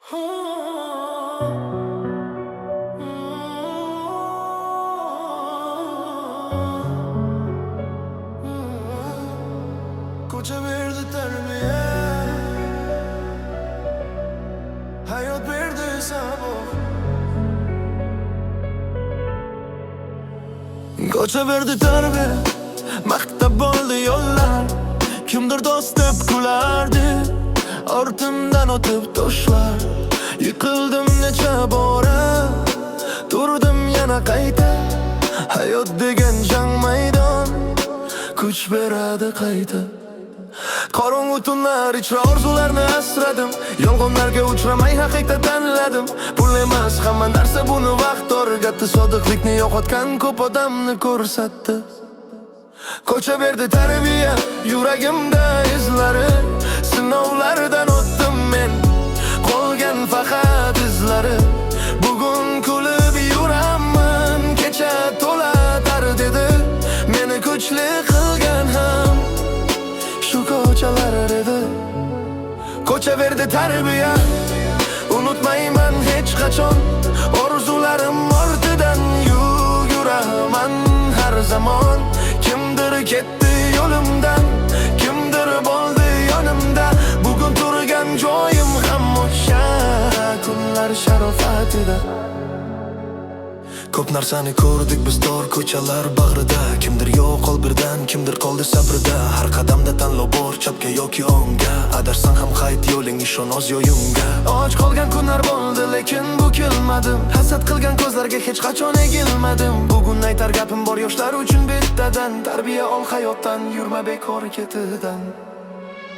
Koca verdi terbiye, hayat berdi sabah. Koca verdi terbiye, maktab bo'ldi yo'llar. Kimdir do'st deb kulardi, ortimdan o'tib toshlar. Yiqildim necha bora, turdim yana qayta. Hayot degan jang maydon, kuch beradi qayta. Qorong'u tunlar ichra orzularni asradim, yolg'onlarga uchramay haqiqat tanladim. Pul emas hamma narsa buni vaqt o'rgatdi, sodiqlikni yo'qotgan ko'p odamni ko'rsatdi. Ko'cha berdi tarbiya, yuragimda izlari, sinovlardan o'tdim men, qolgan faqat izlari. Bugun kulib yuraman, kecha to'la dard edi, meni kuchli qilgan ham shu ko'chalar edi. Ko'cha berdi tarbiya, unutmayman hech qachon. Orzularim ortidan yuraman har zamon. Kimdir ketdi yo'limdan, kimdir bo'ldi yonimda. Bugun turgan joyim ham o'sha kunlar sharofatida. Ko'p narsani ko'rdik biz tor ko'chalar bag'rida. Kimdir yo'q qol birdan, kimdir qoldi sabrida. Har qadamda tanlov bor, chapga yoki o'ngga. Adarsan ham qayt yo'ling, ishon o'z yo'yingga. Och qolgan kunlar bo'ldi, lekin bukilmadim. Hasad qilgan ko'zlarga hech qachon egilmadim. Bugun aytar gapim bor yoshlar uchun bittadan: tarbiya ol hayotdan, yurma bekor ketidan.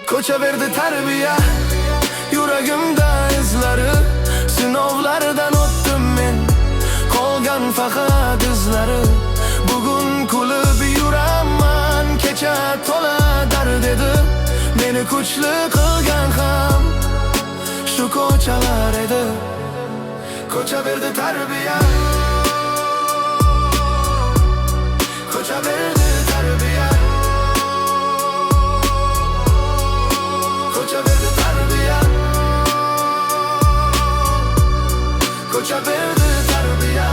Ko'cha berdi tarbiya, yuragimda izlari, sinovlardan o'tdim men, qolgan faqat izlari. Bugun kulib yuraman, kecha to'la dard edi, meni kuchli qilgan ham shu ko'chalar edi. Ko'cha berdi tarbiya, ko'cha berdi tarbiya, ko'cha berdi tarbiya, ko'cha berdi tarbiya,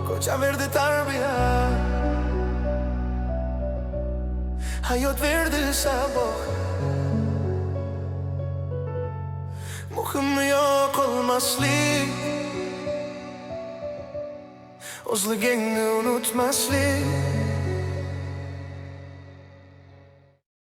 ko'cha berdi tarbiya, hayot berdi sabah. Muhimi yo'qolmaslik, o'zligingni unutmaslik.